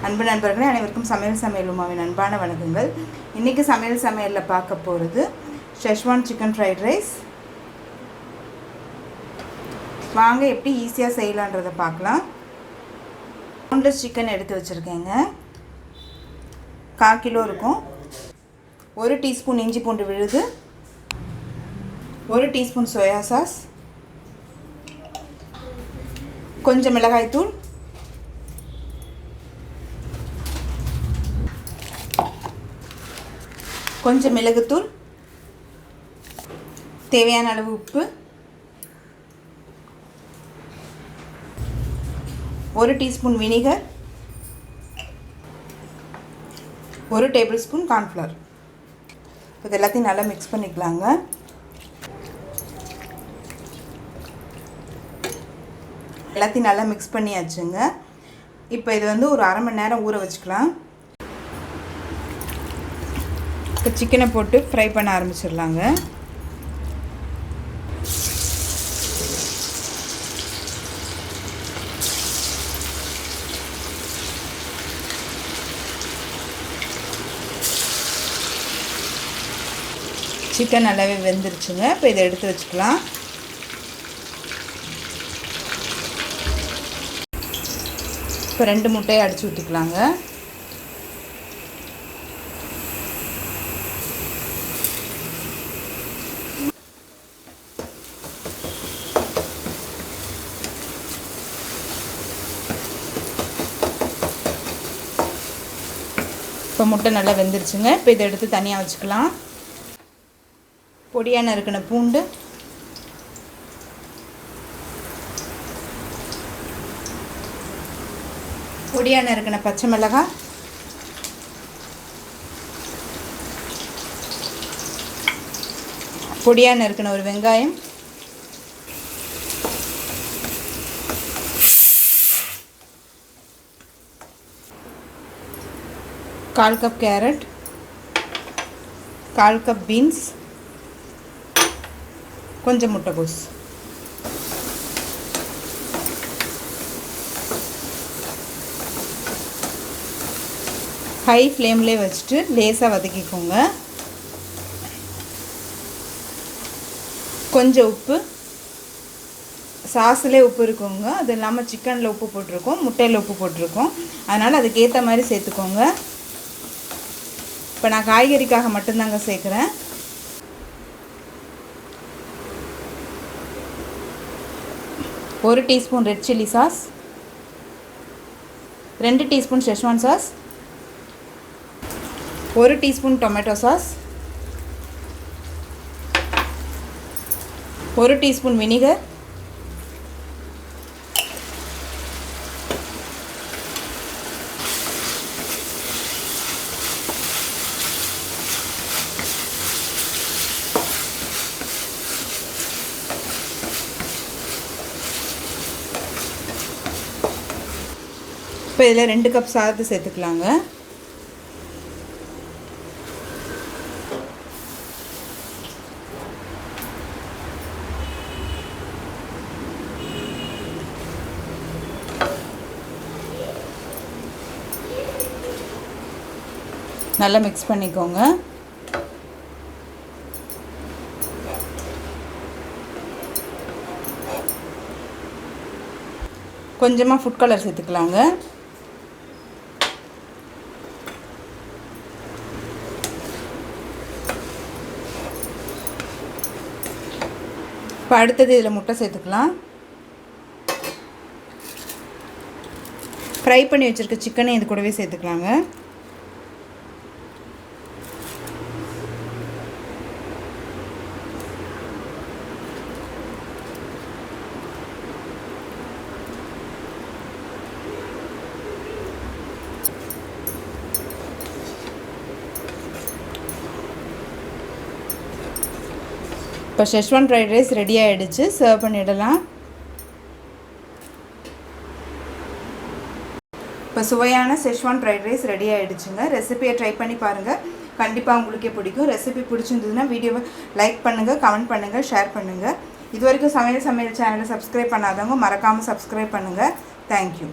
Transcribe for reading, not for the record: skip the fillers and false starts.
அன்பு நண்பர்களே, அனைவருக்கும் சமையல் உமாவின் அன்பான வணக்கங்கள். இன்றைக்கி சமையலில் பார்க்க போகிறது ஷெஸ்வான் சிக்கன் ஃப்ரைட் ரைஸ். வாங்க எப்படி ஈஸியாக செய்யலான்றதை பார்க்கலாம். போன்லெஸ் சிக்கன் எடுத்து வச்சுருக்கேங்க. 1/4 கிலோ இருக்கும். 1 டீஸ்பூன் இஞ்சி பூண்டு விழுது, 1 டீஸ்பூன் சோயா சாஸ், கொஞ்சம் மிளகாய்த்தூள், கொஞ்சம் மிளகுத்தூள், தேவையான அளவு உப்பு, 1 teaspoon vinegar, 1 table spoon cornflour. இது எல்லாத்தையும் நல்லா மிக்ஸ் பண்ணிக்கலாங்க. எல்லாத்தையும் நல்லா மிக்ஸ் பண்ணியாச்சுங்க. இப்போ இது ஒரு அரை மணி நேரம் ஊற வச்சுக்கலாம். இப்போ சிக்கனை போட்டு ஃப்ரை பண்ண ஆரம்பிச்சிடலாங்க. சிக்கன் நல்லாவே வெந்துருச்சுங்க. இப்போ இதை எடுத்து வச்சுக்கலாம். இப்போ 2 முட்டையை அடித்து ஊற்றிக்கலாங்க. இப்போ முட்டை நல்லா வெந்துருச்சுங்க. இப்போ இதை எடுத்து தனியாக வச்சுக்கலாம். பொடியாக நறுக்கின பூண்டு, பொடியாக நறுக்கின பச்சை மிளகாய், பொடியாக நறுக்கின ஒரு வெங்காயம், கால் கப் கேரட், 1/4 கப் பீன்ஸ், கொஞ்சம் முட்டைகோஸ். ஹை ஃப்ளேம்லேயே வச்சுட்டு லேசாக வதக்கிக்கோங்க. கொஞ்சம் உப்பு, சாஸிலே உப்பு இருக்குங்க. அது இல்லாமல் சிக்கனில் உப்பு போட்டிருக்கோம், முட்டையில் உப்பு போட்டிருக்கோம். அதனால் அதுக்கேற்ற மாதிரி சேர்த்துக்கோங்க. இப்போ நான் காய்கறிக்காக மட்டும்தாங்க சேர்க்குறேன். ஒரு teaspoon red chilli sauce, 2 teaspoon schezwan sauce, 1 teaspoon tomato sauce, 1 teaspoon vinegar, இப்போ இதில் 2 கப் சாதத்தை சேர்த்துக்கலாங்க. நல்லா மிக்ஸ் பண்ணிக்கோங்க. கொஞ்சமாக ஃபுட் கலர் சேர்த்துக்கலாங்க. இப்போ அடுத்தது இதில் முட்டை சேர்த்துக்கலாம். ஃப்ரை பண்ணி வச்சுருக்க சிக்கனை இது கூடவே சேர்த்துக்கலாங்க. இப்போ ஷெஸ்வான் ஃப்ரைட் ரைஸ் ரெடி ஆகிடுச்சு. சர்வ் பண்ணிடலாம். இப்போ சுவையான ஷெஸ்வான் ஃப்ரைட் ரைஸ் ரெடி ஆகிடுச்சுங்க. ரெசிபியை ட்ரை பண்ணி பாருங்கள். கண்டிப்பாக உங்களுக்கே பிடிக்கும். ரெசிபி பிடிச்சிருந்ததுன்னா வீடியோவை லைக் பண்ணுங்கள், கமெண்ட் பண்ணுங்கள், ஷேர் பண்ணுங்கள். இது வரைக்கும் சமையல் சேனலை சப்ஸ்கிரைப் பண்ணாதவங்க மறக்காமல் சப்ஸ்கிரைப் பண்ணுங்கள். தேங்க்யூ.